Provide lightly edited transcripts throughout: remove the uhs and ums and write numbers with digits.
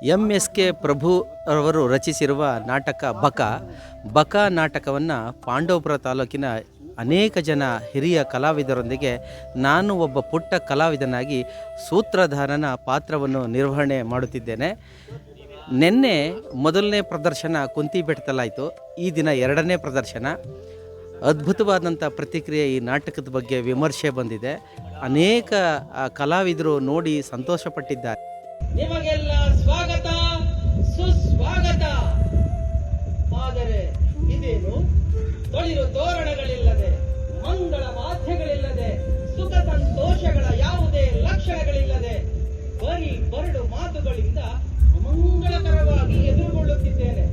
MSK ಪ್ರಭು ಅವರು ರಚಿಸಿರುವ ನಾಟಕ ಬಕ ನಾಟಕವನ್ನು ಪಾಂಡವಪುರ ತಾಲೂಕಿನ ಅನೇಕ ಜನ ಹಿರಿಯ ಕಲಾವಿದರೊಂದಿಗೆ ನಾನು ಒಬ್ಬ ಪುಟ್ಟ ಕಲಾವಿದನಾಗಿ ಸೂತ್ರಧಾರನ ಪಾತ್ರವನ್ನು ನಿರ್ವಹಣೆ ಮಾಡುತ್ತಿದ್ದೇನೆ. ನಿನ್ನೆ ಮೊದಲನೇ ಪ್ರದರ್ಶನ ಕುಂತಿ ಬೆಟ್ಟದಲ್ಲಾಯಿತು. ಈ ದಿನ ಎರಡನೇ ಪ್ರದರ್ಶನ. ಅದ್ಭುತವಾದಂಥ ಪ್ರತಿಕ್ರಿಯೆ ಈ ನಾಟಕದ ಬಗ್ಗೆ ವಿಮರ್ಶೆ ಬಂದಿದೆ. ಅನೇಕ ಕಲಾವಿದರು ನೋಡಿ ಸಂತೋಷಪಟ್ಟಿದ್ದಾರೆ. ನಿಮಗೆಲ್ಲ ಸ್ವಾಗತ ಸುಸ್ವಾಗತ. ಆದರೆ ಇದೇನು ತೊಳಿರು ತೋರಣಗಳಿಲ್ಲದೆ, ಮಂಗಳ ವಾದ್ಯಗಳಿಲ್ಲದೆ, ಸುಖ ಸಂತೋಷಗಳ ಯಾವುದೇ ಲಕ್ಷಣಗಳಿಲ್ಲದೆ, ಬರೀ ಬರಡು ಮಾತುಗಳಿಂದ ಅಮಂಗಳಕರವಾಗಿ ಎದುರುಗೊಳ್ಳುತ್ತಿದ್ದೇನೆ.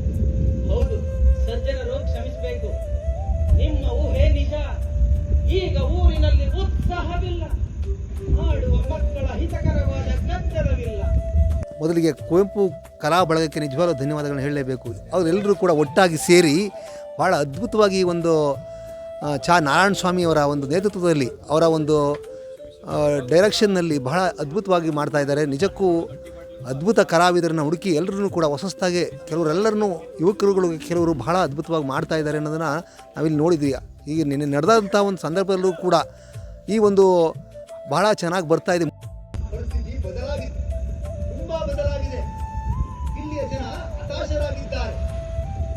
ಹೌದು, ಸಜ್ಜನರು ಕ್ಷಮಿಸಬೇಕು. ನಿಮ್ಮ ಊಹೆ ನಿಜ. ಈಗ ಊರಿನಲ್ಲಿ ಉತ್ಸಾಹವಿಲ್ಲ, ಆಡುವ ಮಕ್ಕಳ ಹಿತಕರವಾದ ಗದ್ದಲವಿಲ್ಲ. ಮೊದಲಿಗೆ ಕುವೆಂಪು ಕಲಾ ಬಳಗಕ್ಕೆ ನಿಜವಾದ ಧನ್ಯವಾದಗಳನ್ನು ಹೇಳಲೇಬೇಕು. ಅವರೆಲ್ಲರೂ ಕೂಡ ಒಟ್ಟಾಗಿ ಸೇರಿ ಭಾಳ ಅದ್ಭುತವಾಗಿ ಒಂದು ನಾರಾಯಣ ಸ್ವಾಮಿಯವರ ಒಂದು ನೇತೃತ್ವದಲ್ಲಿ ಅವರ ಒಂದು ಡೈರೆಕ್ಷನ್ನಲ್ಲಿ ಬಹಳ ಅದ್ಭುತವಾಗಿ ಮಾಡ್ತಾ ಇದ್ದಾರೆ. ನಿಜಕ್ಕೂ ಅದ್ಭುತ ಕಲಾವಿದರನ್ನು ಹುಡುಕಿ ಎಲ್ಲರೂ ಕೂಡ ಹೊಸದಾಗಿ ಕೆಲವರೆಲ್ಲರನ್ನೂ ಯುವಕರುಗಳಿಗೆ ಕೆಲವರು ಬಹಳ ಅದ್ಭುತವಾಗಿ ಮಾಡ್ತಾ ಇದ್ದಾರೆ ಅನ್ನೋದನ್ನು ನಾವಿಲ್ಲಿ ನೋಡಿದ್ವಿ. ಈಗ ನಿನ್ನೆ ನಡೆದಂಥ ಒಂದು ಸಂದರ್ಭದಲ್ಲೂ ಕೂಡ ಈ ಒಂದು ಬಹಳ ಚೆನ್ನಾಗಿ ಬರ್ತಾ ಇದೆ. ಪರಿಸ್ಥಿತಿ ಬದಲಾಗಿದೆ, ತುಂಬಾ ಬದಲಾಗಿದೆ. ಇಲ್ಲಿಯ ಜನ ಹತಾಶರಾಗಿದ್ದಾರೆ.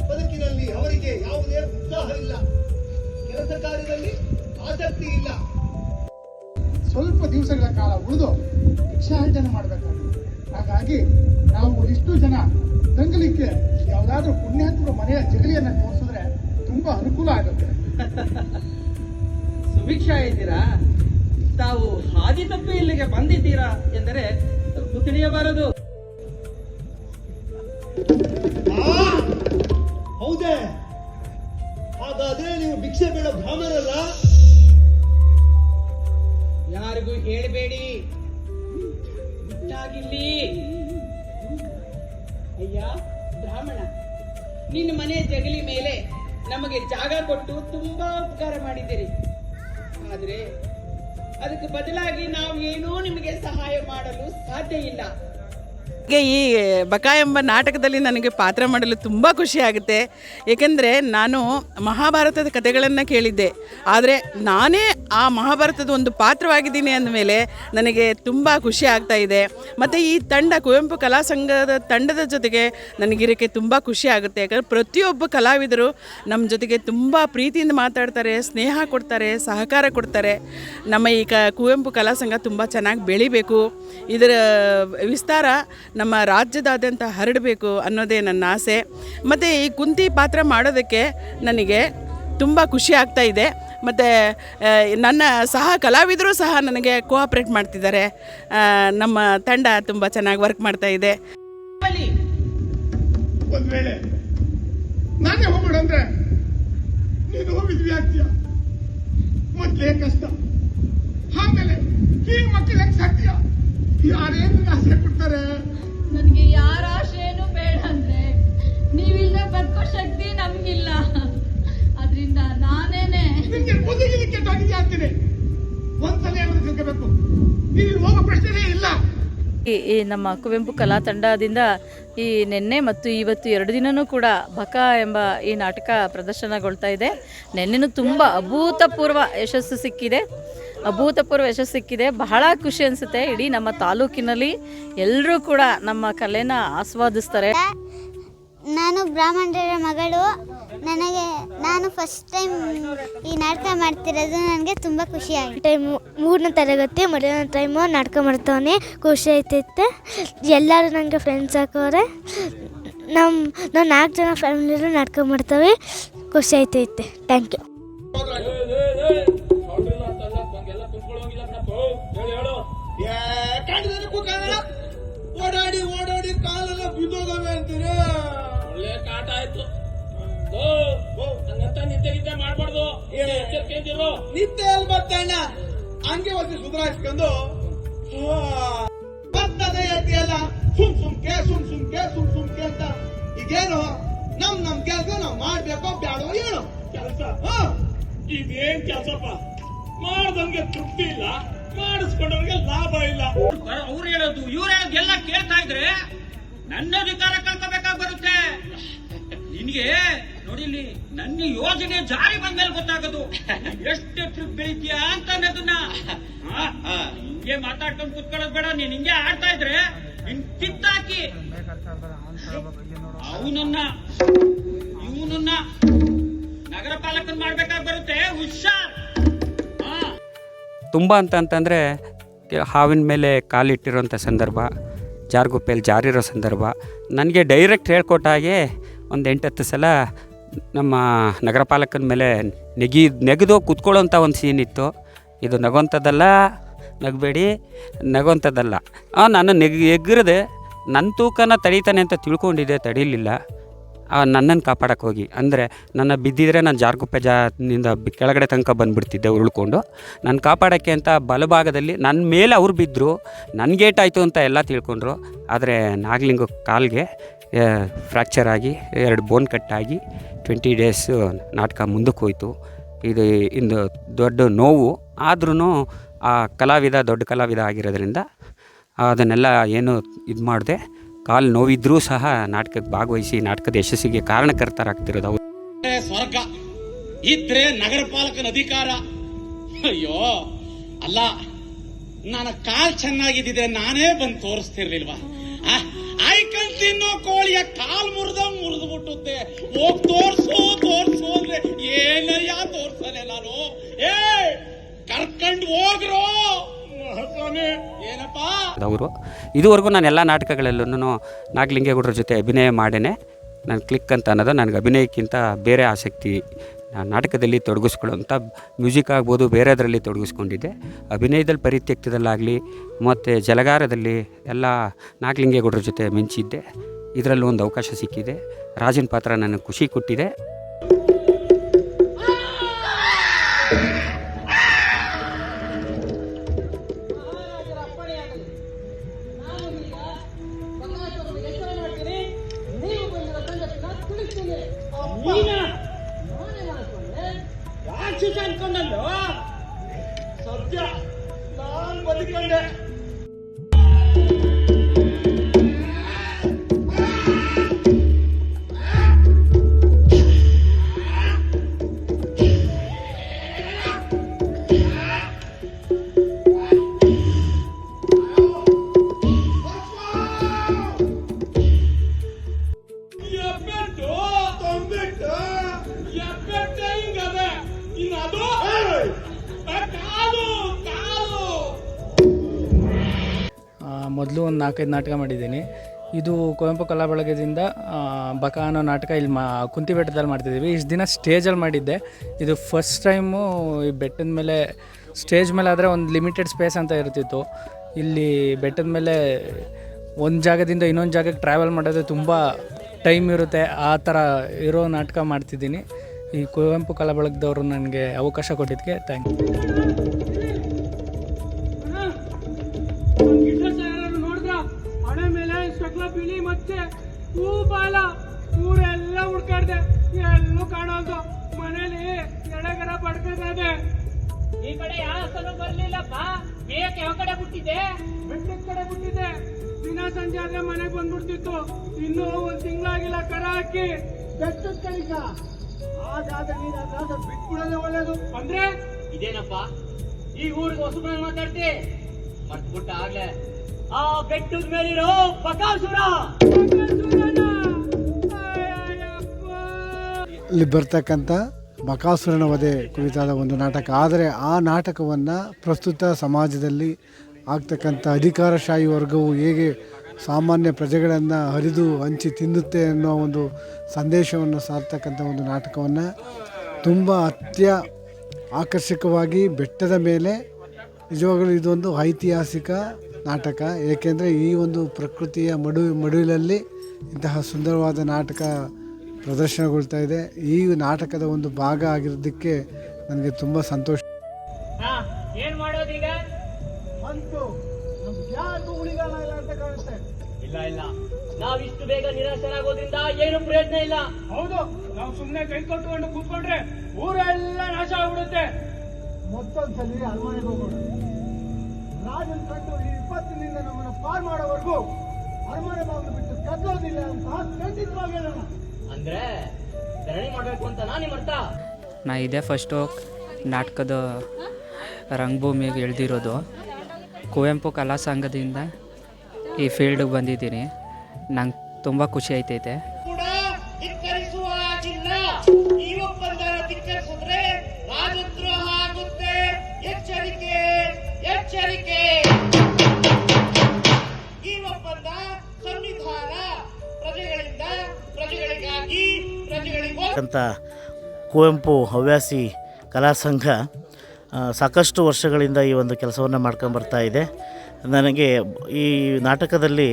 ಬದುಕಿನಲ್ಲಿ ಅವರಿಗೆ ಯಾವುದೇ ಉತ್ಸಾಹವಿಲ್ಲ, ಕೆಲಸ ಕಾರ್ಯದಲ್ಲಿ ಆಸಕ್ತಿ ಇಲ್ಲ. ಸ್ವಲ್ಪ ದಿವಸಗಳ ಕಾಲ ಉಳಿದು ಭಿಕ್ಷಾಟನೆ ಮಾಡಬೇಕಾಗಿದೆ. ಹಾಗಾಗಿ ನಾವು ಇಷ್ಟು ಜನ ತಂಗಲಿಕ್ಕೆ ಯಾವುದಾದ್ರೂ ಪುಣ್ಯಾತ್ಮರ ಮನೆಯ ಜಗಲಿಯನ್ನು ತೋರಿಸಿದ್ರೆ ತುಂಬಾ ಅನುಕೂಲ ಆಗುತ್ತೆ. ಸುಭಿಕ್ಷಾ ಇದ್ದೀರಾ? ತಾವು ಹಾದಿ ತಪ್ಪಿ ಇಲ್ಲಿಗೆ ಬಂದಿದ್ದೀರಾ ಎಂದರೆ ತಪ್ಪು ತಿಳಿಯಬಾರದು. ಹೌದೇ? ಹಾಗಾದ್ರೆ ನೀವು ಭಿಕ್ಷೆ ಬೇಡ ಬ್ರಾಹ್ಮಣರಲ್ಲ? ಯಾರಿಗೂ ಹೇಳಬೇಡಿ, ಬಿಟ್ಟಾಗಿಲ್ಲಿ. ಅಯ್ಯ ಬ್ರಾಹ್ಮಣ, ನಿನ್ನ ಮನೆ ಜಗಲಿ ಮೇಲೆ ನಮಗೆ ಜಾಗ ಕೊಟ್ಟು ತುಂಬಾ ಉಪಕಾರ ಮಾಡಿದ್ದೀರಿ. ಆದ್ರೆ ಅದಕ್ಕೆ ಬದಲಾಗಿ ನಾವು ಏನೂ ನಿಮಗೆ ಸಹಾಯ ಮಾಡಲು ಸಾಧ್ಯ ಇಲ್ಲ. ಈ ಬಕ ಎಂಬ ನಾಟಕದಲ್ಲಿ ನನಗೆ ಪಾತ್ರ ಮಾಡಲು ತುಂಬ ಖುಷಿಯಾಗುತ್ತೆ. ಏಕೆಂದರೆ ನಾನು ಮಹಾಭಾರತದ ಕಥೆಗಳನ್ನು ಕೇಳಿದ್ದೆ, ಆದರೆ ನಾನೇ ಆ ಮಹಾಭಾರತದ ಒಂದು ಪಾತ್ರವಾಗಿದ್ದೀನಿ ಅಂದಮೇಲೆ ನನಗೆ ತುಂಬ ಖುಷಿ ಆಗ್ತಾ ಇದೆ. ಮತ್ತು ಈ ತಂಡ ಕುವೆಂಪು ಕಲಾ ಸಂಘದ ತಂಡದ ಜೊತೆಗೆ ನನಗಿರೋಕ್ಕೆ ತುಂಬ ಖುಷಿ ಆಗುತ್ತೆ. ಯಾಕಂದರೆ ಪ್ರತಿಯೊಬ್ಬ ಕಲಾವಿದರು ನಮ್ಮ ಜೊತೆಗೆ ತುಂಬ ಪ್ರೀತಿಯಿಂದ ಮಾತಾಡ್ತಾರೆ, ಸ್ನೇಹ ಕೊಡ್ತಾರೆ, ಸಹಕಾರ ಕೊಡ್ತಾರೆ. ನಮ್ಮ ಈ ಕುವೆಂಪು ಕಲಾ ಸಂಘ ತುಂಬ ಚೆನ್ನಾಗಿ ಬೆಳಿಬೇಕು, ಇದರ ವಿಸ್ತಾರ ನಮ್ಮ ರಾಜ್ಯದಾದ್ಯಂತ ಹರಡಬೇಕು ಅನ್ನೋದೇ ನನ್ನ ಆಸೆ. ಮತ್ತು ಈ ಕುಂತಿ ಪಾತ್ರ ಮಾಡೋದಕ್ಕೆ ನನಗೆ ತುಂಬ ಖುಷಿ ಆಗ್ತಾ ಇದೆ. ಮತ್ತು ನನ್ನ ಸಹ ಕಲಾವಿದರು ಸಹ ನನಗೆ ಕೋಆಪ್ರೇಟ್ ಮಾಡ್ತಿದ್ದಾರೆ. ನಮ್ಮ ತಂಡ ತುಂಬ ಚೆನ್ನಾಗಿ ವರ್ಕ್ ಮಾಡ್ತಾ ಇದೆ. ಒಂದ್ ವೇಳೆ ನಾನೇ ಹೋಗ್ಬೇಡ ಅಂದ್ರೆ ನೀನು ಹೋಗಿದ್ವಿ ಆಗ್ತೀಯ. ಮೊದ್ಲೇ ಕಷ್ಟ, ಆಮೇಲೆ ಈಗ ಮಕ್ಕಳು ಹೆಂಗ್ ಸಾಕ್ತೀಯ? ಯಾರೇನು ಆಸೆ ಕೊಡ್ತಾರೆ? ನನಗೆ ಯಾರ ಆಶೆನೂ ಬೇಡ ಅಂದ್ರೆ ನೀವಿಲ್ಲದೆ ಬದುಕೋ ಶಕ್ತಿ ನಮಗಿಲ್ಲ. ಅದರಿಂದ ನಾನೇನೆ ನಿಮ್ಗೆ ಬದುಕಿಗೆ ಕೆಟ್ಟೋಗಿದೆ ಅಂತೀನಿ. ಒಂದ್ಸಲ ಏನಾದ್ರು ತಿಳ್ಕೋಬೇಕು, ನೀನು ಹೋಗೋ ಪ್ರಶ್ನೆನೇ ಇಲ್ಲ. ಈ ನಮ್ಮ ಕುವೆಂಪು ಕಲಾ ತಂಡದಿಂದ ಈ ನಿನ್ನೆ ಮತ್ತು ಇವತ್ತು 2 ದಿನವೂ ಕೂಡ ಬಕ ಎಂಬ ಈ ನಾಟಕ ಪ್ರದರ್ಶನಗೊಳ್ತಾ ಇದೆ. ನಿನ್ನೆನೂ ತುಂಬ ಅಭೂತಪೂರ್ವ ಯಶಸ್ಸು ಸಿಕ್ಕಿದೆ. ಬಹಳ ಖುಷಿ ಅನಿಸುತ್ತೆ. ಇಡೀ ನಮ್ಮ ತಾಲೂಕಿನಲ್ಲಿ ಎಲ್ಲರೂ ಕೂಡ ನಮ್ಮ ಕಲೆನ ಆಸ್ವಾದಿಸ್ತಾರೆ. ನಾನು ಬ್ರಾಹ್ಮಣರ ಮಗಳು. ನಾನು ಫಸ್ಟ್ ಟೈಮ್ ಈ ನಾಟಕ ಮಾಡ್ತಿರೋದು ನನಗೆ ತುಂಬ ಖುಷಿ ಆಗಿದೆ. 3ನೇ ತರಗತಿ ಮೊದಲನೇ ಟೈಮು ನಾಟಕ ಮಾಡ್ತಾನೆ. ಖುಷಿ ಆಯ್ತೈತೆ. ಎಲ್ಲರೂ ನನಗೆ ಫ್ರೆಂಡ್ಸ್ ಹಾಕೋರೆ. ನಾವು 4 ಜನ ಫ್ಯಾಮಿಲಿಯಲ್ಲೂ ನಾಟಕ ಮಾಡ್ತೇವೆ. ಖುಷಿ ಆಯ್ತೈತೆ. Thank you. ಓಡಾಡಿ ಕಾಲೆಲ್ಲ ಬಿದ್ದೋಗವೆ ಅಂತೀರಿ. ಒಳ್ಳೆ ಕಾಟ ಆಯ್ತು. ಹಂಗಂತ ನಿತ್ಯ ಮಾಡ್ಬಾರ್ದು. ನಿತ್ಯ ಎಲ್ಲಿ ಬರ್ತಣ್ಣ? ಹಂಗೆ ಒಂದು ಸುಧಾರಿಸ್ಕೊಂಡು ಬರ್ತದೆ ಅಲ್ಲ. ಸುಮ್ಕೆ ಅಂತ ಈಗೇನು ನಮ್ ಕೆಲಸ ನಾವು ಮಾಡ್ಬೇಕೋ ಬ್ಯಾಡೋ ಏನು ಕೆಲಸ? ಇದೇನ್ ಕೆಲಸಪ್ಪ? ಮಾಡ್ದಂಗೆ ತೃಪ್ತಿ ಇಲ್ಲ, ಮಾಡಿಸ್ಕೊಂಡವ್ರಿಗೆ ಲಾಭ ಇಲ್ಲ. ಅವ್ರು ಹೇಳೋದು ಇವ್ರು ಹೇಳೋದು ಎಲ್ಲ ಕೇಳ್ತಾ ಇದ್ರೆ ನನ್ನ ಅಧಿಕಾರ ಕಳ್ಕೋಬೇಕಾಗಿ ಬರುತ್ತೆ. ನಿನ್ಗೆ ನೋಡಿಲಿ, ನನ್ನ ಯೋಜನೆ ಜಾರಿ ಬಂದ್ಮೇಲೆ ಗೊತ್ತಾಗೋದು ಎಷ್ಟು ಬೆಳಿತೀಯ ಅಂತ ಅನ್ನೋದನ್ನ. ಹಿಂಗೆ ಮಾತಾಡ್ಕೊಂಡು ಕುತ್ಕೊಳ್ಳೋದು ಬೇಡ. ನೀನ್ ಹಿಂಗೆ ಆಡ್ತಾ ಇದ್ರೆ ನಿನ್ ಕಿತ್ತಾಕಿ ಇವನನ್ನ ನಗರ ಪಾಲಕನ್ ಮಾಡ್ಬೇಕಾಗಿ ಬರುತ್ತೆ. ಹುಷಾರ್. ತುಂಬ ಅಂತಂದರೆ ಹಾವಿನ ಮೇಲೆ ಕಾಲಿಟ್ಟಿರೋಂಥ ಸಂದರ್ಭ, ಜಾರ್ಗುಪ್ಪೆಯಲ್ಲಿ ಜಾರಿರೋ ಸಂದರ್ಭ ನನಗೆ ಡೈರೆಕ್ಟ್ ಹೇಳ್ಕೊಟ್ಟಾಗೆ ಒಂದು 8-10 ಸಲ ನಮ್ಮ ನಗರ ಪಾಲಕನ ಮೇಲೆ ನೆಗೆದು ಕೂತ್ಕೊಳ್ಳೋಂಥ ಒಂದು ಸೀನ್ ಇತ್ತು. ಇದು ನಗೋಂಥದ್ದಲ್ಲ, ನಗಬೇಡಿ, ನಗೋಂಥದ್ದಲ್ಲ. ನಾನು ಎಗ್ರದೆ ನನ್ನ ತೂಕನ ತಡೀತಾನೆ ಅಂತ ತಿಳ್ಕೊಂಡಿದ್ದೆ, ತಡೀಲಿಲ್ಲ. ನನ್ನನ್ನು ಕಾಪಾಡಕ್ಕೆ ಹೋಗಿ, ಅಂದರೆ ನನ್ನ ಬಿದ್ದಿದ್ರೆ ನಾನು ಜಾರ್ಗುಪ್ಪೆನಿಂದ ಕೆಳಗಡೆ ತನಕ ಬಂದುಬಿಡ್ತಿದ್ದೆ ಉರುಳ್ಕೊಂಡು. ನನ್ನ ಕಾಪಾಡೋಕ್ಕೆ ಅಂತ ಬಲಭಾಗದಲ್ಲಿ ನನ್ನ ಮೇಲೆ ಅವ್ರು ಬಿದ್ದರು, ನನಗೇಟಾಯಿತು ಅಂತ ಎಲ್ಲ ತಿಳ್ಕೊಂಡ್ರು. ಆದರೆ ನಾಗಲಿಂಗು ಕಾಲಿಗೆ ಫ್ರ್ಯಾಕ್ಚರ್ ಆಗಿ 2 ಬೋನ್ ಕಟ್ಟಾಗಿ 20 ಡೇಸ್ ನಾಟಕ ಮುಂದಕ್ಕೆ ಹೋಯಿತು. ಇದು ದೊಡ್ಡ ನೋವು. ಆದ್ರೂ ಆ ಕಲಾವಿದ ದೊಡ್ಡ ಕಲಾವಿದ ಆಗಿರೋದ್ರಿಂದ ಅದನ್ನೆಲ್ಲ ಏನು ಇದು ಮಾಡಿದೆ. ಕಾಲು ನೋವಿದ್ರೂ ಸಹ ನಾಟಕಕ್ಕೆ ಭಾಗವಹಿಸಿ ನಾಟಕದ ಯಶಸ್ಸಿಗೆ ಕಾರಣಕರ್ತರಾಗ್ತಿರೋದು ಅವರು. ಸ್ವರ್ಗ ಇದ್ರೆ ನಗರ ಪಾಲಕನ ಅಧಿಕಾರ. ಅಯ್ಯೋ ಅಲ್ಲ, ನನ್ನ ಕಾಲ್ ಚೆನ್ನಾಗಿದ್ದಿದ್ರೆ ನಾನೇ ಬಂದು ತೋರಿಸ್ತಿರ್ಲಿಲ್ವಾ? ಐಕಲ್ ತಿನ್ನೋ ಕೋಳಿಯ ಕಾಲ್ ಮುರಿದು ಬಿಟ್ಟುತ್ತೆ. ಹೋಗ್ ತೋರ್ಸು ಅಂದ್ರೆ ಏನಯ್ಯ ತೋರ್ಸಲೆ ನಾನು? ಕರ್ಕೊಂಡು ಹೋಗ್ರೋ ಏನಪ್ಪಾ. ಅವರು ಇದುವರೆಗೂ ನಾನು ಎಲ್ಲ ನಾಟಕಗಳಲ್ಲೂ ನಾಗಲಿಂಗೇಗೌಡರ ಜೊತೆ ಅಭಿನಯ ಮಾಡೇನೆ ನಾನು ಕ್ಲಿಕ್ ಅಂತ ಅನ್ನೋದು. ನನಗೆ ಅಭಿನಯಕ್ಕಿಂತ ಬೇರೆ ಆಸಕ್ತಿ, ನಾನು ನಾಟಕದಲ್ಲಿ ತೊಡಗಿಸ್ಕೊಳ್ಳೋಂಥ ಮ್ಯೂಸಿಕ್ ಆಗ್ಬೋದು, ಬೇರೆದರಲ್ಲಿ ತೊಡಗಿಸ್ಕೊಂಡಿದ್ದೆ. ಅಭಿನಯದಲ್ಲಿ ಪರಿತ್ಯಕ್ತದಲ್ಲಾಗಲಿ ಮತ್ತು ಜಲಗಾರದಲ್ಲಿ ಎಲ್ಲ ನಾಗಲಿಂಗೇಗೌಡರ ಜೊತೆ ಮಿಂಚಿದ್ದೆ. ಇದರಲ್ಲೂ ಒಂದು ಅವಕಾಶ ಸಿಕ್ಕಿದೆ. ರಾಜನ ಪಾತ್ರ ನನಗೆ ಖುಷಿ ಕೊಟ್ಟಿದೆ. ಅನ್ಕೊಂಡಲ್ಲೋ ಸತ್ಯ ನಾನ್ ಬದುಕೊಂಡೆ. ಮೊದಲು ಒಂದು 4-5 ನಾಟಕ ಮಾಡಿದ್ದೀನಿ. ಇದು ಕುವೆಂಪು ಕಲಾ ಬಳಗದಿಂದ ಬಕ ಅನ್ನೋ ನಾಟಕ ಇಲ್ಲಿ ಕುಂತಿ ಬೆಟ್ಟದಲ್ಲಿ ಮಾಡ್ತಿದ್ದೀವಿ. ಇಷ್ಟು ದಿನ ಸ್ಟೇಜಲ್ಲಿ ಮಾಡಿದ್ದೆ. ಇದು ಫಸ್ಟ್ ಟೈಮು ಈ ಬೆಟ್ಟದ ಮೇಲೆ, ಸ್ಟೇಜ್ ಮೇಲೆ ಆದರೆ ಒಂದು ಲಿಮಿಟೆಡ್ ಸ್ಪೇಸ್ ಅಂತ ಇರ್ತಿತ್ತು. ಇಲ್ಲಿ ಬೆಟ್ಟದ ಮೇಲೆ ಒಂದು ಜಾಗದಿಂದ ಇನ್ನೊಂದು ಜಾಗಕ್ಕೆ ಟ್ರಾವೆಲ್ ಮಾಡೋದು ತುಂಬ ಟೈಮ್ ಇರುತ್ತೆ. ಆ ಥರ ಇರೋ ನಾಟಕ ಮಾಡ್ತಿದ್ದೀನಿ. ಈ ಕುವೆಂಪು ಕಲಾ ಬಳಗದವರು ನನಗೆ ಅವಕಾಶ ಕೊಟ್ಟಿದ್ದಕ್ಕೆ ಥ್ಯಾಂಕ್ ಯು. ಹಣೆ ಮೇಲೆ ಸಕಲ ಬಿಳಿ ಮತ್ತೆ ಬಾಲ ಊರೆಲ್ಲ ಹುಡ್ಕಾಡ್ದೆ, ಎಲ್ಲೂ ಕಾಣೋದು. ಮನೇಲಿ ಎಡಗರ ಬಡ್ಕದೆ. ಈ ಕಡೆ ಯಾವ ಬರ್ಲಿಲ್ಲಪ್ಪ. ಬೇಕ ಯಾವ ಕಡೆ ಬಿಟ್ಟಿದೆ? ಬೆಟ್ಟದ ಕಡೆ ಬಿಟ್ಟಿದೆ. ದಿನ ಸಂಜೆ ಆದ್ರೆ ಮನೆಗೆ ಬಂದ್ಬಿಡ್ತಿತ್ತು. ಇನ್ನೂ 1 ತಿಂಗಳಾಗಿಲ್ಲ ಕರ ಹಾಕಿ. ಬೆಟ್ಟದ ಕಡೆಗ ಹಾಗಾದ್ರೆ ನೀನು ಅದಾದ ಬಿಟ್ಬಿಡೋದೇ ಒಳ್ಳೇದು. ಅಂದ್ರೆ ಇದೇನಪ್ಪ, ಈ ಊರಿಗೆ ಹೊಸಬ್ರ ಮಾತಾಡ್ತಿ? ಮರ್ತ್ಬಿಟ್ಟ ಆಗ್ಲೇ ಆ ಬೆಟ್ಟದ ಮೇಲಿರೋ ಬಕಾಸುರ. ಇಲ್ಲಿ ಬರ್ತಕ್ಕಂಥ ಬಕಾಸುರನ ವಧೆ ಕುರಿತಾದ ಒಂದು ನಾಟಕ. ಆದರೆ ಆ ನಾಟಕವನ್ನು ಪ್ರಸ್ತುತ ಸಮಾಜದಲ್ಲಿ ಆಗ್ತಕ್ಕಂಥ ಅಧಿಕಾರಶಾಹಿ ವರ್ಗವು ಹೇಗೆ ಸಾಮಾನ್ಯ ಪ್ರಜೆಗಳನ್ನು ಹರಿದು ಹಂಚಿ ತಿನ್ನುತ್ತೆ ಅನ್ನೋ ಒಂದು ಸಂದೇಶವನ್ನು ಸಾರ್ತಕ್ಕಂಥ ಒಂದು ನಾಟಕವನ್ನು ತುಂಬ ಆಕರ್ಷಕವಾಗಿ ಬೆಟ್ಟದ ಮೇಲೆ ನಿಜವಾಗಲೂ ಇದೊಂದು ಐತಿಹಾಸಿಕ ನಾಟಕ. ಏಕೆಂದರೆ ಈ ಒಂದು ಪ್ರಕೃತಿಯ ಮಡುವಿನಲ್ಲಿ ಇಂತಹ ಸುಂದರವಾದ ನಾಟಕ ಪ್ರದರ್ಶನಗೊಳ್ತಾ ಇದೆ. ಈ ನಾಟಕದ ಒಂದು ಭಾಗ ಆಗಿರೋದಕ್ಕೆ ನನಗೆ ತುಂಬ ಸಂತೋಷ. ಏನ್ ಮಾಡೋದೀಗ? ಅಂತೂ ಯಾರು ಉಳಿಗಾಲ ಇಲ್ಲ ಅಂತ ಕಾಣುತ್ತೆ. ಇಲ್ಲ, ನಾವಿಷ್ಟು ಬೇಗ ನಿರಾಶರಾಗೋದ್ರಿಂದ ಏನು ಪ್ರಯೋಜನ ಇಲ್ಲ. ಹೌದು, ನಾವು ಸುಮ್ಮನೆ ಕೈ ಕಟ್ಕೊಂಡು ಕೂತ್ಕೊಂಡ್ರೆ ಊರೆಲ್ಲ ನಾಶ ಆಗ್ಬಿಡುತ್ತೆ. ಮತ್ತೊಂದ್ಸಲಿ ಅರಮನೆಗೆ ಹೋಗೋಣ. ರಾಜನ್ ಕಂಡು ಈ ವಿಪತ್ತಿನಿಂದ ನಮ್ಮನ್ನು ಪಾರು ಮಾಡೋವರೆಗೂ ಅರಮನೆ ಬಾಗಿಲು ಬಿಟ್ಟು ಕದ್ದೋದಿಲ್ಲ ಅಂತ ಖಂಡಿತವಾಗಿ ಹೇಳೋಣ. ಅಂದ್ರೆ ಧರಣಿ ಮಾಡ್ಬೇಕು ಅಂತ ನಿಮ್ಮ ಅರ್ಥ? ನಾ ಇದೇ ಫಸ್ಟು ನಾಟಕದ ರಂಗಭೂಮಿಗೆ ಇಳಿದಿರೋದು. ಕುವೆಂಪು ಕಲಾ ಸಂಘದಿಂದ ಈ ಫೀಲ್ಡಿಗೆ ಬಂದಿದ್ದೀನಿ. ನಂಗೆ ತುಂಬ ಖುಷಿ ಆಯ್ತೈತೆ. ಕೂಡ ಧಿಕ್ಕರಿಸುವ ಆಗಿಲ್ಲ. ಈ ಒಪ್ಪಂದನ ಧಿಕ್ಕರಿಸಿದ್ರೆ ರಾಜದ್ರೋಹ ಆಗುತ್ತೆ. ಎಚ್ಚರಿಕೆ ಎಚ್ಚರಿಕೆ. ಈ ಒಪ್ಪಂದ ಸಂವಿಧಾನ ಪ್ರಜೆಗಳಿಂದ ಪ್ರಜೆಗಳಿಗಾಗಿ ಪ್ರಜೆಗಳಿಗೋಸ್ಕರ ಅಂತ ಕುವೆಂಪು ಹವ್ಯಾಸಿ ಕಲಾ ಸಂಘ ಸಾಕಷ್ಟು ವರ್ಷಗಳಿಂದ ಈ ಒಂದು ಕೆಲಸವನ್ನು ಮಾಡ್ಕೊಂಬರ್ತಾ ಇದೆ. ನನಗೆ ಈ ನಾಟಕದಲ್ಲಿ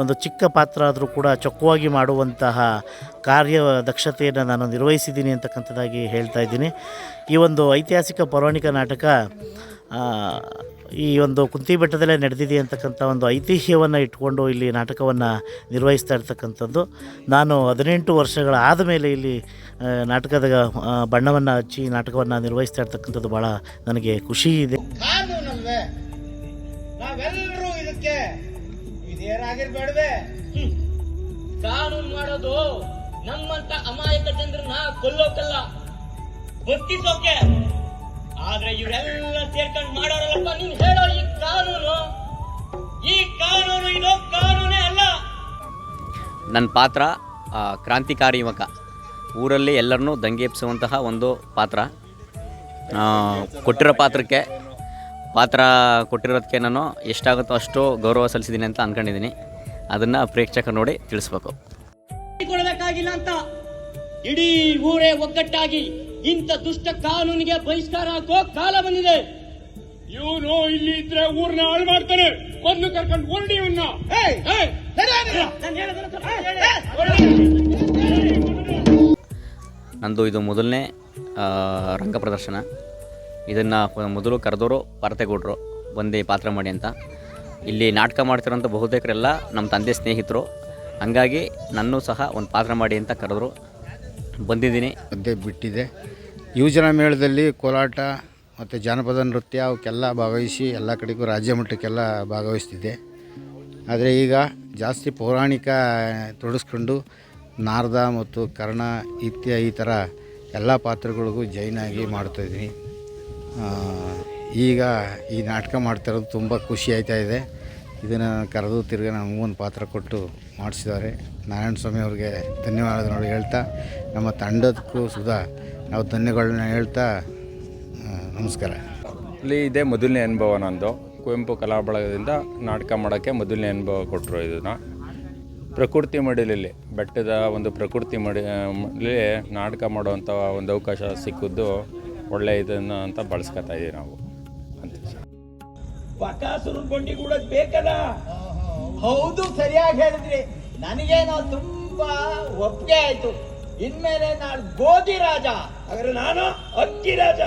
ಒಂದು ಚಿಕ್ಕ ಪಾತ್ರ ಆದರೂ ಕೂಡ ಚೊಕ್ಕವಾಗಿ ಮಾಡುವಂತಹ ಕಾರ್ಯ ದಕ್ಷತೆಯನ್ನು ನಾನು ನಿರ್ವಹಿಸಿದ್ದೀನಿ ಅಂತಕ್ಕಂಥದ್ದಾಗಿ ಹೇಳ್ತಾ ಇದ್ದೀನಿ. ಈ ಒಂದು ಐತಿಹಾಸಿಕ ಪೌರಾಣಿಕ ನಾಟಕ ಈ ಒಂದು ಕುಂತಿ ಬೆಟ್ಟದಲ್ಲೇ ನಡೆದಿದೆ ಅಂತಕ್ಕಂಥ ಒಂದು ಐತಿಹ್ಯವನ್ನು ಇಟ್ಕೊಂಡು ಇಲ್ಲಿ ನಾಟಕವನ್ನು ನಿರ್ವಹಿಸ್ತಾ ಇರ್ತಕ್ಕಂಥದ್ದು. ನಾನು 18 ವರ್ಷಗಳ ಆದಮೇಲೆ ಇಲ್ಲಿ ನಾಟಕದ ಬಣ್ಣವನ್ನು ಹಚ್ಚಿ ನಾಟಕವನ್ನು ನಿರ್ವಹಿಸ್ತಾ ಇರ್ತಕ್ಕಂಥದ್ದು ಭಾಳ ನನಗೆ ಖುಷಿ ಇದೆ. ಕಾನೂನಲ್ವೇ? ನಾವೆಲ್ಲರೂ ಇದಕ್ಕೆ ವಿಧೇಯರಾಗಿರ್ಬೇಡವೆ? ಕಾನೂನು ಮಾಡೋದು ನಮ್ಮಂತ ಅಮಾಯಕ ಜನರನ್ನ ಕೊಲ್ಲೋಕಲ್ಲ, ಬದುಕಿಸೋಕೆ. ಆದ್ರೆ ಇವರೆಲ್ಲ ಸೇರ್ಕೊಂಡು ಮಾಡೋರಲ್ಲಪ್ಪ. ನೀನ್ ಹೇಳೋ ಈ ಕಾನೂನು ಇದು ಕಾನೂನೇ ಅಲ್ಲ. ನನ್ನ ಪಾತ್ರ ಕ್ರಾಂತಿಕಾರಿ ಯುವಕ. ಊರಲ್ಲಿ ಎಲ್ಲರನ್ನೂ ದಂಗೆಪ್ಪಿಸುವಂತಹ ಒಂದು ಪಾತ್ರ. ಕೊಟ್ಟಿರೋ ಪಾತ್ರ ಕೊಟ್ಟಿರೋದಕ್ಕೆ ನಾನು ಎಷ್ಟಾಗುತ್ತೋ ಅಷ್ಟು ಗೌರವ ಸಲ್ಲಿಸಿದ್ದೀನಿ ಅಂತ ಅಂದ್ಕೊಂಡಿದ್ದೀನಿ. ಅದನ್ನು ಪ್ರೇಕ್ಷಕರು ನೋಡಿ ತಿಳಿಸ್ಬೇಕು. ಕೊಡಬೇಕಾಗಿಲ್ಲ ಅಂತ ಇಡೀ ಊರೇ ಒಗ್ಗಟ್ಟಾಗಿ ಇಂಥ ದುಷ್ಟ ಕಾನೂನಿಗೆ ಬಹಿಷ್ಕಾರ ಹಾಕೋ ಕಾಲ ಬಂದಿದೆ. ಇವನು ಇಲ್ಲಿ ಇದ್ರೆ ಊರ್ನ ಹಾಳು ಮಾಡ್ತಾನೆ. ಕೊಂದು ಕರ್ಕೊಂಡು ಹೊರಡಿ ಇವನ್ನ. ನಂದು ಇದು ಮೊದಲನೇ ರಂಗ ಪ್ರದರ್ಶನ. ಇದನ್ನು ಮೊದಲು ಕರೆದವರು ಪಾರ್ಥೇಗೌಡರು ಬಂದು ಪಾತ್ರ ಮಾಡಿ ಅಂತ. ಇಲ್ಲಿ ನಾಟಕ ಮಾಡ್ತಿರೋಂಥ ಬಹುತೇಕರೆಲ್ಲ ನಮ್ಮ ತಂದೆ ಸ್ನೇಹಿತರು. ಹಂಗಾಗಿ ನನ್ನೂ ಸಹ ಒಂದು ಪಾತ್ರ ಮಾಡಿ ಅಂತ ಕರೆದ್ರು, ಬಂದಿದ್ದೀನಿ. ಮಧ್ಯೆ ಬಿಟ್ಟಿದೆ. ಯುವಜನ ಮೇಳದಲ್ಲಿ ಕೋಲಾಟ ಮತ್ತು ಜಾನಪದ ನೃತ್ಯ ಅವಕ್ಕೆಲ್ಲ ಭಾಗವಹಿಸಿ ಎಲ್ಲ ಕಡೆಗೂ ರಾಜ್ಯ ಮಟ್ಟಕ್ಕೆಲ್ಲ ಭಾಗವಹಿಸ್ತಿದ್ದೆ. ಆದರೆ ಈಗ ಜಾಸ್ತಿ ಪೌರಾಣಿಕ ತೊಡಗಿಸ್ಕೊಂಡು ನಾರದ ಮತ್ತು ಕರ್ಣ ಈ ಥರ ಎಲ್ಲ ಪಾತ್ರಗಳಿಗೂ ಜೈನ್ ಆಗಿ ಮಾಡ್ತಾಯಿದ್ದೀನಿ. ಈಗ ಈ ನಾಟಕ ಮಾಡ್ತಿರೋದು ತುಂಬ ಖುಷಿ ಆಯ್ತಾಯಿದೆ. ಇದನ್ನು ಕರೆದು ತಿರ್ಗಿ ನಮಗೊಂದು ಪಾತ್ರ ಕೊಟ್ಟು ಮಾಡಿಸಿದ್ದಾರೆ. ನಾರಾಯಣ ಸ್ವಾಮಿ ಅವ್ರಿಗೆ ಧನ್ಯವಾದಗಳು ಹೇಳ್ತಾ, ನಮ್ಮ ತಂಡಕ್ಕೂ ಸುಧಾ ನಾವು ಧನ್ಯಗಳನ್ನ ಹೇಳ್ತಾ ನಮಸ್ಕಾರ. ಇಲ್ಲಿ ಇದೇ ಮೊದಲನೇ ಅನುಭವ ನಂದು. ಕುವೆಂಪು ಕಲಾ ಬಳಗದಿಂದ ನಾಟಕ ಮಾಡೋಕ್ಕೆ ಮೊದಲನೇ ಅನುಭವ ಕೊಟ್ಟರು. ಇದನ್ನು ಪ್ರಕೃತಿ ಮಡಿಲಲ್ಲಿ, ಬೆಟ್ಟದ ಒಂದು ಪ್ರಕೃತಿ ಮಡಿಲಲ್ಲಿ ನಾಟಕ ಮಾಡುವಂಥ ಒಂದು ಅವಕಾಶ ಸಿಕ್ಕಿದ್ದು ಒಳ್ಳೆ ಇದನ್ನು ಅಂತ ಬಳಸ್ಕೊತಾ ಇದ್ದೀವಿ ನಾವು ಅಂತ. ಬಕಾಸುರ ಗೊಂಡಿ ಕೂಡ ಬೇಕಲ್ಲ? ಹೌದು, ಸರಿಯಾಗಿ ಹೇಳಿದ್ರಿ. ನನಗೇನೋ ತುಂಬಾ ಒಪ್ಪಿಗೆ ಆಯ್ತು. ಇನ್ಮೇಲೆ ನಾನು ಗೋಧಿ ರಾಜ, ಹಾಗಾದ್ರೆ ನಾನು ಅಕ್ಕಿ ರಾಜ,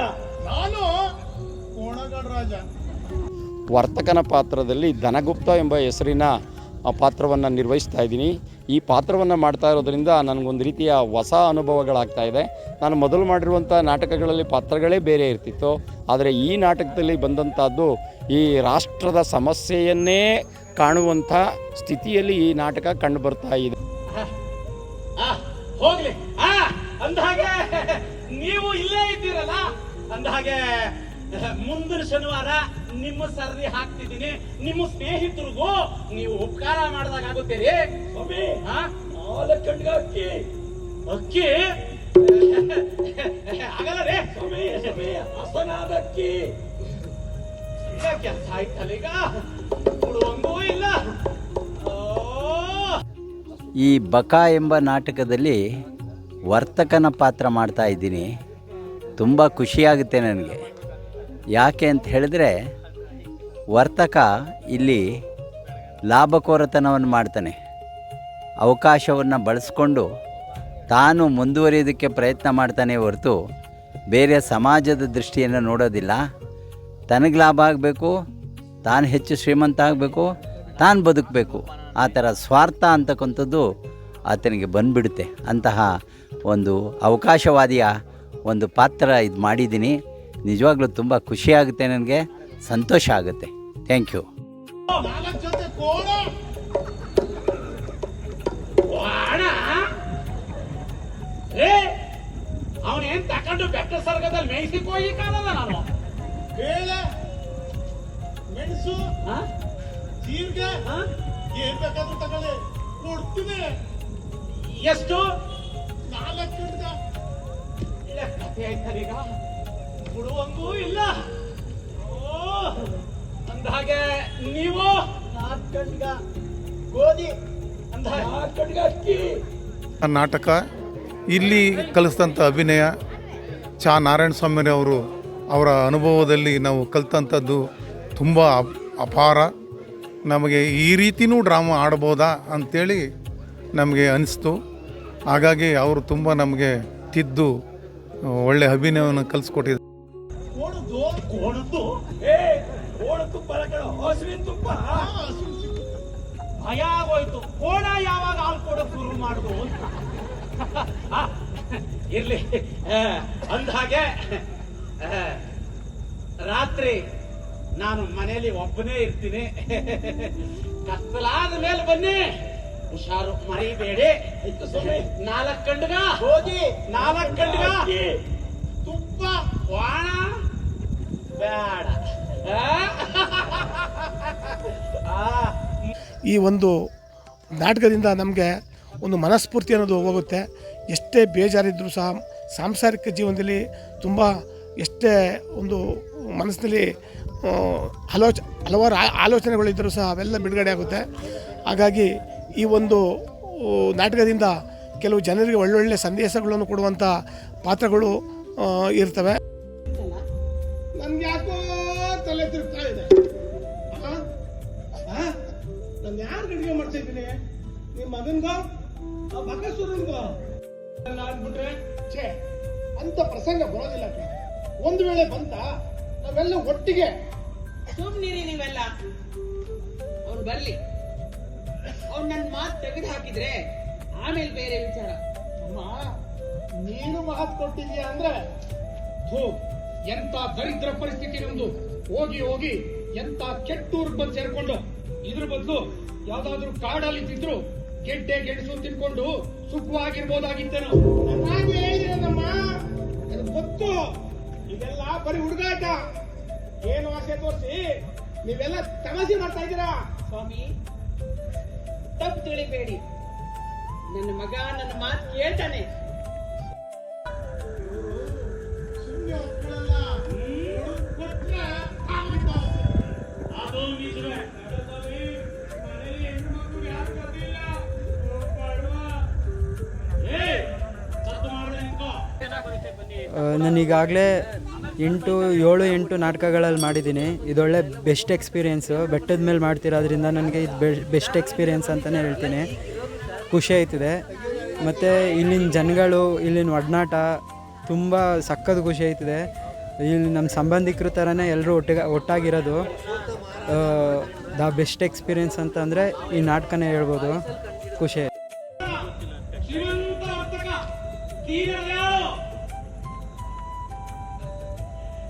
ನಾನು ಕೋಣಗಡ ರಾಜ. ವರ್ತಕನ ಪಾತ್ರದಲ್ಲಿ ಧನಗುಪ್ತ ಎಂಬ ಹೆಸರಿನ ಪಾತ್ರವನ್ನು ನಿರ್ವಹಿಸ್ತಾ ಇದ್ದೀನಿ. ಈ ಪಾತ್ರವನ್ನು ಮಾಡ್ತಾ ಇರೋದ್ರಿಂದ ನನಗೊಂದು ರೀತಿಯ ಹೊಸ ಅನುಭವಗಳಾಗ್ತಾ ಇದೆ. ನಾನು ಮೊದಲು ಮಾಡಿರುವಂಥ ನಾಟಕಗಳಲ್ಲಿ ಪಾತ್ರಗಳೇ ಬೇರೆ ಇರ್ತಿತ್ತು. ಆದರೆ ಈ ನಾಟಕದಲ್ಲಿ ಬಂದಂಥದ್ದು ಈ ರಾಷ್ಟ್ರದ ಸಮಸ್ಯೆಯನ್ನೇ ಕಾಣುವಂಥ ಸ್ಥಿತಿಯಲ್ಲಿ ಈ ನಾಟಕ ಕಂಡು ಬರ್ತಾ ಇದೆ. ಹೋಗ್ಲಿ, ಅಂದಹಾಗೆ ನೀವು ಇಲ್ಲೇ ಇದ್ದೀರಲ್ಲ, ಅಂದಹಾಗೆ ಮುಂದಿನ ಶನಿವಾರ ನಿಮ್ಮ ಸರದಿ ಹಾಕ್ತಿದ್ದೀನಿ. ನಿಮ್ಮ ಸ್ನೇಹಿತರಿಗೂ ನೀವು ಉಪಕಾರ ಮಾಡಿದಾಗ ಆಗುತ್ತೀರಿ. 4 ಗಂಟೆಗೆ ಅಕ್ಕಿ ಆಗಲ್ಲ ರೇ ಹಸನಾದ ಅಕ್ಕಿ ಆಯ್ತಲ್ಲ, ಈಗ ಕೊಡುವಂಗೂ ಇಲ್ಲ. ಈ ಬಕ ಎಂಬ ನಾಟಕದಲ್ಲಿ ವರ್ತಕನ ಪಾತ್ರ ಮಾಡ್ತಾ ಇದ್ದೀನಿ. ತುಂಬ ಖುಷಿಯಾಗುತ್ತೆ ನನಗೆ. ಯಾಕೆ ಅಂತ ಹೇಳಿದ್ರೆ, ವರ್ತಕ ಇಲ್ಲಿ ಲಾಭಕೋರತನವನ್ನು ಮಾಡ್ತಾನೆ. ಅವಕಾಶವನ್ನು ಬಳಸ್ಕೊಂಡು ತಾನು ಮುಂದುವರಿಯೋದಕ್ಕೆ ಪ್ರಯತ್ನ ಮಾಡ್ತಾನೆ ಹೊರತು ಬೇರೆ ಸಮಾಜದ ದೃಷ್ಟಿಯನ್ನು ನೋಡೋದಿಲ್ಲ. ತನಗೆ ಲಾಭ ಆಗಬೇಕು, ತಾನು ಹೆಚ್ಚು ಶ್ರೀಮಂತ ಆಗಬೇಕು, ತಾನು ಬದುಕಬೇಕು, ಆ ಥರ ಸ್ವಾರ್ಥ ಅಂತಕ್ಕಂಥದ್ದು ಆತನಿಗೆ ಬಂದುಬಿಡುತ್ತೆ. ಅಂತಹ ಒಂದು ಅವಕಾಶವಾದಿಯ ಒಂದು ಪಾತ್ರ ಇದು ಮಾಡಿದ್ದೀನಿ. ನಿಜವಾಗ್ಲೂ ತುಂಬ ಖುಷಿಯಾಗುತ್ತೆ, ನನಗೆ ಸಂತೋಷ ಆಗುತ್ತೆ. Thank you. ಎತ್ಕೊಂಡು ಬೆಟ್ಟ ಸರ್ಗದಲ್ಲಿ ಮೇಯಿಸಿಕೋ ಈ ಕಾಲದ ನಾನು. ಬೇಳೆ ಮೆಣಸು ಜೀರಿಗೆ ಏನ್ ಬೇಕಾದ್ರೂ ತಗೊಳ್ಳಿ, ಕೊಡ್ತೀನಿ. ಎಷ್ಟು? 4 ಗಂಟೆ. ಇಲ್ಲ ಕಥೆ ಆಯ್ತಾರೀಗ, ಕೊಡುವಂಗೂ ಇಲ್ಲ. ಅಂದಹಾಗೆ ನೀವು 4 ಗಂಟೆ ಗೋಧಿ, ಅಂದ 4 ಗಂಟೆ ಅಕ್ಕಿ. ನಾಟಕ ಇಲ್ಲಿ ಕಲಿಸಿದಂಥ ಅಭಿನಯ ಚಾ ನಾರಾಯಣ ಸ್ವಾಮಿರವರು ಅವರ ಅನುಭವದಲ್ಲಿ ನಾವು ಕಲಿತಂಥದ್ದು ತುಂಬ ಅಪಾರ. ನಮಗೆ ಈ ರೀತಿಯೂ ಡ್ರಾಮಾ ಆಡ್ಬೋದಾ ಅಂಥೇಳಿ ನಮಗೆ ಅನಿಸ್ತು. ಹಾಗಾಗಿ ಅವರು ತುಂಬ ನಮಗೆ ತಿದ್ದು ಒಳ್ಳೆ ಅಭಿನಯವನ್ನು ಕಲಿಸ್ಕೊಟ್ಟಿದ್ದಾರೆ. ಕೋಣ ತುಪ್ಪ ಹಸುವಿನ ತುಪ್ಪ ಭಯ ಆಗೋಯ್ತು. ಕೋಣ ಯಾವಾಗ ಹಾಲು ಕೊಡೋಕೆ ಶುರು ಮಾಡುದು ಅಂತ. ಇರ್ಲಿ, ಅಂದಹಾಗೆ ರಾತ್ರಿ ನಾನು ಮನೆಯಲ್ಲಿ ಒಬ್ಬನೇ ಇರ್ತೀನಿ. ಕತ್ತಲಾದ ಮೇಲೆ ಬನ್ನಿ, ಹುಷಾರು, ಮರಿಬೇಡಿ. 4 ಗಂಟೆಗ ಗೋಧಿ, 4 ಗಂಟೆಗ ತುಪ್ಪ ವಾಣ ಬೇಡ. ಈ ಒಂದು ನಾಟಕದಿಂದ ನಮಗೆ ಒಂದು ಮನಸ್ಫೂರ್ತಿ ಅನ್ನೋದು ಹೋಗುತ್ತೆ. ಎಷ್ಟೇ ಬೇಜಾರಿದ್ದರೂ ಸಹ ಸಾಂಸಾರಿಕ ಜೀವನದಲ್ಲಿ ತುಂಬ ಎಷ್ಟೇ ಒಂದು ಮನಸ್ಸಿನಲ್ಲಿ ಹಲವಾರು ಆಲೋಚನೆಗಳಿದ್ದರೂ ಸಹ ಅವೆಲ್ಲ ಬಿಡುಗಡೆ ಆಗುತ್ತೆ. ಹಾಗಾಗಿ ಈ ಒಂದು ನಾಟಕದಿಂದ ಕೆಲವು ಜನರಿಗೆ ಒಳ್ಳೊಳ್ಳೆ ಸಂದೇಶಗಳನ್ನು ಕೊಡುವಂಥ ಪಾತ್ರಗಳು ಇರ್ತವೆ. ನನ್ಗೆ ಯಾಕೋ ತಲೆ ತಿರುಗ್ತಾ ಇದೆ. ನಾನು ಯಾರು ಅಡುಗೆ ಮಾಡ್ತಾ ಇದ್ದೀನಿ? ನಿಮ್ಮ ಮಗನ್ಗೋ ಬಕಾಸುರನ್ಗೋ ಅಂದ್ಬಿಟ್ರೆ ಛೇ ಅಂತ ಪ್ರಸಂಗ ಬರೋದಿಲ್ಲ. ಒಂದು ವೇಳೆ ಬಂತ ನಾವೆಲ್ಲ ಒಟ್ಟಿಗೆ ಸುಮ್ನಿರಿ ನೀವೆಲ್ಲ. ಅವ್ನು ಬರ್ಲಿ, ಅವ್ನು ನನ್ನ ಮಾತು ತೆಗೆದು ಹಾಕಿದ್ರೆ ಆಮೇಲೆ ಬೇರೆ ವಿಚಾರ. ಅಮ್ಮ, ನೀನು ಮಾತು ಕೊಟ್ಟಿದ್ಯಾ ಅಂದ್ರೆ ಎಂತ ದರಿದ್ರ ಪರಿಸ್ಥಿತಿ ನಮ್ದು. ಹೋಗಿ ಹೋಗಿ ಎಂತ ಕೆಟ್ಟೂರ್ಗೆ ಬಂದು ಸೇರ್ಕೊಂಡು ಇದ್ರ ಬದಲು ಯಾವ್ದಾದ್ರು ಕಾಡಲ್ಲಿ ತಿದ್ರು ಗೆಡ್ಡೆ ಗೆಣಸು ತಿನ್ಕೊಂಡು ಸುಖವಾಗಿರ್ಬೋದಾಗಿತ್ತೇನೋ. ಚೆನ್ನಾಗಿ ಹೇಳಿದ್ರಮ್ಮ, ಅದು ಗೊತ್ತು. ಇದೆಲ್ಲ ಬರೀ ಹುಡುಗಾಟ. ಏನು ಆಸೆ ತೋರಿಸಿ ನೀವೆಲ್ಲ ತಮಾಷೆ ಮಾಡ್ತಾ ಇದ್ದೀರಾ. ಸ್ವಾಮಿ, ತಪ್ಪು ತಿಳಿಬೇಡಿ. ನನ್ನ ಮಗ ನನ್ನ ಮಾತು ಕೇಳ್ತಾನೆ. ನಾನೀಗಾಗಲೇ 7-8 ನಾಟಕಗಳಲ್ಲಿ ಮಾಡಿದ್ದೀನಿ. ಇದೊಳ್ಳೆ ಬೆಸ್ಟ್ ಎಕ್ಸ್ಪೀರಿಯೆನ್ಸು. ಬೆಟ್ಟದ ಮೇಲೆ ಮಾಡ್ತಿರೋದ್ರಿಂದ ನನಗೆ ಇದು ಬೆಸ್ಟ್ ಎಕ್ಸ್ಪೀರಿಯೆನ್ಸ್ ಅಂತಲೇ ಹೇಳ್ತೀನಿ. ಖುಷಿ ಆಯ್ತಿದೆ. ಮತ್ತು ಇಲ್ಲಿನ ಜನಗಳು, ಇಲ್ಲಿನ ಒಡನಾಟ ತುಂಬ ಸಖತ್ ಖುಷಿ ಆಯ್ತಿದೆ. ಇಲ್ಲಿ ನಮ್ಮ ಸಂಬಂಧಿಕರ ಥರನೇ ಎಲ್ಲರೂ ಒಟ್ಟಾಗಿರೋದು ದ ಬೆಸ್ಟ್ ಎಕ್ಸ್ಪೀರಿಯೆನ್ಸ್ ಅಂತಂದರೆ ಈ ನಾಟಕನೇ ಹೇಳ್ಬೋದು. ಖುಷಿ.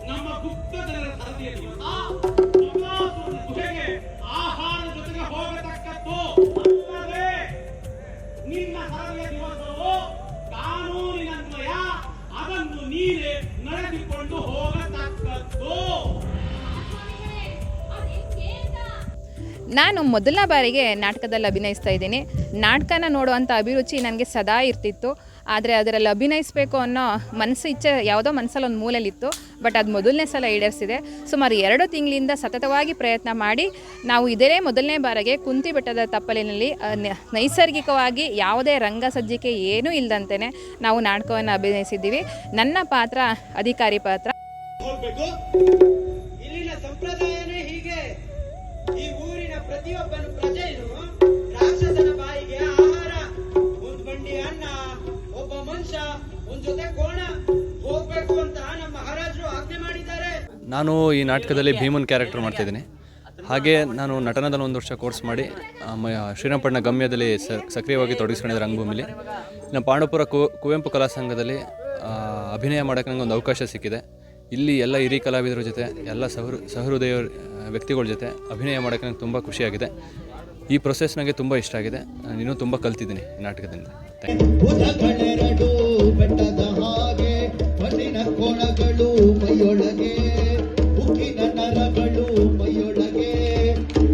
ನಮ್ಮ ಗುಪ್ತ ಜನರ ಸರದಿಯಲ್ಲಿ ಆಹಾರ ಜೊತೆಗೆ ಹೋಗತಕ್ಕದ್ದು ಅಲ್ಲದೆ ನಿನ್ನ ಸರದಿಯ ದಿವಸವು ಕಾನೂನಿನನ್ವಯ ಅದನ್ನು ನೀನೇ ನಡೆಸಿಕೊಂಡು ಹೋಗತಕ್ಕದ್ದು. ನಾನು ಮೊದಲ ಬಾರಿಗೆ ನಾಟಕದಲ್ಲಿ ಅಭಿನಯಿಸ್ತಾ ಇದ್ದೀನಿ. ನಾಟಕನ ನೋಡುವಂಥ ಅಭಿರುಚಿ ನನಗೆ ಸದಾ ಇರ್ತಿತ್ತು. ಆದರೆ ಅದರಲ್ಲಿ ಅಭಿನಯಿಸಬೇಕು ಅನ್ನೋ ಮನಸ್ಸು ಇಚ್ಛೆ ಯಾವುದೋ ಮನಸ್ಸಲ್ಲಿ ಒಂದು ಮೂಲೆಯಲ್ಲಿತ್ತು. ಬಟ್ ಅದು ಮೊದಲನೇ ಸಲ ಈಡೇರಿಸಿದೆ. ಸುಮಾರು 2 ತಿಂಗಳಿಂದ ಸತತವಾಗಿ ಪ್ರಯತ್ನ ಮಾಡಿ ನಾವು ಇದೇ ಮೊದಲನೇ ಬಾರಿಗೆ ಕುಂತಿ ಬೆಟ್ಟದ ತಪ್ಪಲಿನಲ್ಲಿ ನೈಸರ್ಗಿಕವಾಗಿ ಯಾವುದೇ ರಂಗ ಸಜ್ಜಿಕೆ ಏನೂ ಇಲ್ಲದಂತೆಯೇ ನಾವು ನಾಟಕವನ್ನು ಅಭಿನಯಿಸಿದ್ದೀವಿ. ನನ್ನ ಪಾತ್ರ ಅಧಿಕಾರಿ ಪಾತ್ರ. ಇಲ್ಲಿನ ಸಂಪ್ರದಾಯನೇ ಹೀಗೆ. ಈ ಊರಿನ ಪ್ರತಿಯೊಬ್ಬನು ಪ್ರಜೆಯು ರಾಕ್ಷಸನ ಬಾಯಿಗೆ ಆಹಾರ, ಒಂದು ಬಂಡಿ ಅನ್ನ, ಒಬ್ಬ ಮನುಷ್ಯ, ಒಂದ್ ಜೊತೆ ಕೋಣ ಹೋಗ್ಬೇಕು ಅಂತ ನಮ್ಮ ಮಹಾರಾಜರು ಆಜ್ಞೆ ಮಾಡಿದ್ದಾರೆ. ನಾನು ಈ ನಾಟಕದಲ್ಲಿ ಭೀಮನ್ ಕ್ಯಾರೆಕ್ಟರ್ ಮಾಡ್ತಾಯಿದ್ದೀನಿ. ಹಾಗೆ ನಾನು ನಟನದಲ್ಲಿ 1 ವರ್ಷ ಕೋರ್ಸ್ ಮಾಡಿ ಶ್ರೀರಂಗಪಟ್ಟಣ ಗಮ್ಯದಲ್ಲಿ ಸಕ್ರಿಯವಾಗಿ ತೊಡಗಿಸ್ಕೊಂಡಿದ್ದೆ ರಂಗಭೂಮಿಲಿ. ನಮ್ಮ ಪಾಂಡವಪುರ ಕುವೆಂಪು ಕಲಾ ಸಂಘದಲ್ಲಿ ಅಭಿನಯ ಮಾಡೋಕ್ಕೆ ನನಗೆ ಒಂದು ಅವಕಾಶ ಸಿಕ್ಕಿದೆ. ಇಲ್ಲಿ ಎಲ್ಲ ಹಿರಿಯ ಕಲಾವಿದರ ಜೊತೆ ಎಲ್ಲ ಸಹೃದಯ ವ್ಯಕ್ತಿಗಳ ಜೊತೆ ಅಭಿನಯ ಮಾಡೋಕ್ಕೆ ನನಗೆ ತುಂಬ ಖುಷಿಯಾಗಿದೆ. ಈ ಪ್ರೊಸೆಸ್ ನನಗೆ ತುಂಬ ಇಷ್ಟ ಆಗಿದೆ. ನಾನು ಇನ್ನೂ ತುಂಬ ಕಲ್ತಿದ್ದೀನಿ ಈ ನಾಟಕದಿಂದ. Thank you. ಮೈಯೊಳಗೆ ಉಕ್ಕಿನ ನರಗಳು ಮೈಯೊಳಗೆ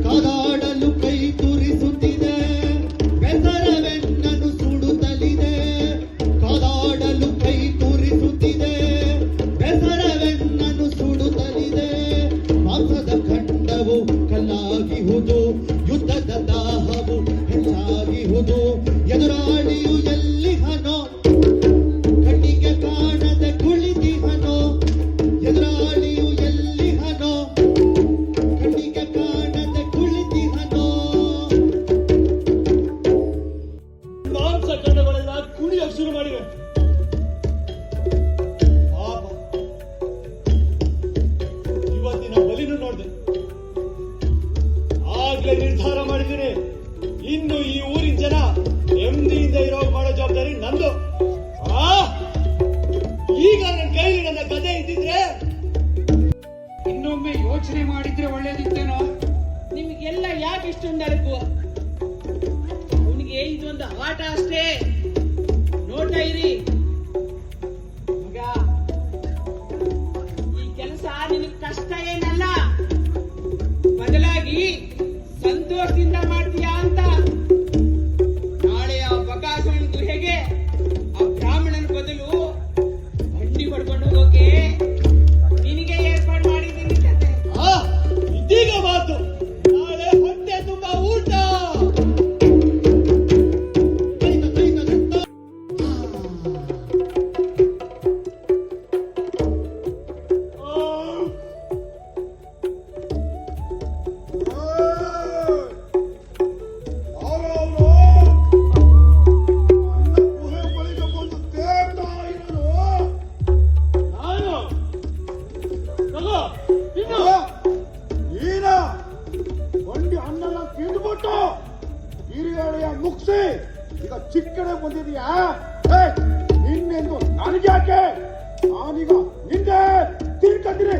ಕಾದಾಡಲು ಕೈ ತುರಿಸುತ್ತಿದೆ ಬೆಸರವೆನ್ನನು ಸುಡುತ್ತಲಿದೆ ಕಾದಾಡಲು ಕೈ ತುರಿಸುತ್ತಿದೆ ಬೆಸರವೆನ್ನನು ಸುಡುತ್ತಲಿದೆ ಮಾಂಸದ ಖಂಡವು ಕಲ್ಲಾಗಿಹುದು ಯುದ್ಧದ ದಾಹವು ಹೆಚ್ಚಾಗಿಹುದು ಎದುರಾಳಿಯು ಎಲ್ಲಿಹನೋ ಕಣ್ಣಿಗೆ ಕಾಣದೆ ಕುಳಿತಿಹನೋ ಎದುರಾಳಿಯು ಎಲ್ಲಿಹನೋ ಕಣ್ಣಿಗೆ ಕಾಣದೆ ಕುಳಿತಿಹನೋ ಮಾಂಸ ಖಂಡಗಳೆಲ್ಲ ಕುಣಿಯಕ್ಕೆ ಶುರು ಮಾಡಿವೆ. ಪಾಪ ಇವತ್ತಿನ ಬಲಿನೂ ನೋಡಿದೆ. ಆಗ್ಲೇ ನಿರ್ಧಾರ ಮಾಡಿದ್ದೀನಿ, ಇನ್ನು ಈ ಊರಿನ ಜನ ನೆಮ್ಮದಿಯಿಂದ ಇರೋ ಮಾಡೋ ಜವಾಬ್ದಾರಿ ನಂದು. ಈಗ ನನ್ನ ಕೈಲಿ ನನ್ನ ಕಥೆ ಇದ್ದಿದ್ರೆ ಇನ್ನೊಮ್ಮೆ ಯೋಚನೆ ಮಾಡಿದ್ರೆ ಒಳ್ಳೇದಿತ್ತೇನೋ. ನಿಮಗೆಲ್ಲ ಯಾಕೆ ಇಷ್ಟೊಂದು ಅರಕು? ಅವನಿಗೆ ಇದೊಂದು ಆಟ ಅಷ್ಟೇ, ನೋಡ್ತಾ ಇರಿ. ಮಗ, ಈ ಕೆಲಸ ನಿನಗೆ ಕಷ್ಟ ಏನಲ್ಲ, ಬದಲಾಗಿ ಸಂತೋಷದಿಂದ ಮಾಡ್ತೀಯಾ ಅಂತ. ನಾಳೆ ಆ ಬಕಾಸುರನ ಗುಹೆಗೆ ಆ ಬ್ರಾಹ್ಮಣನ ಬದಲು ಬಂಡಿ ಹೊಡ್ಕೊಂಡು ಹೋಗೋಕೆ ನಿನಗೆ ಏರ್ಪಾಡು ಮಾಡಿದ್ದೀನಿ ಕತೆ. ಇದೀಗ ಮಾತು, ನಾಳೆ ಹೊಟ್ಟೆ ತುಂಬಾ ಊಟ. ಬಂಡಿ ಅನ್ನೆಲ್ಲ ತಿಂದ್ಬಿಟ್ಟು ಹಿರಿಯಳೆಯ ಮುಗಿಸಿ ಈಗ ಚಿಕ್ಕಡೆ ಬಂದಿದೀಯಾ? ನಿನ್ನೆಂದು ನನಗ್ಯಾಕೆ? ನಾನೀಗ ನಿಂದೆ ತಿಳ್ಕೊಂಡಿರಿ.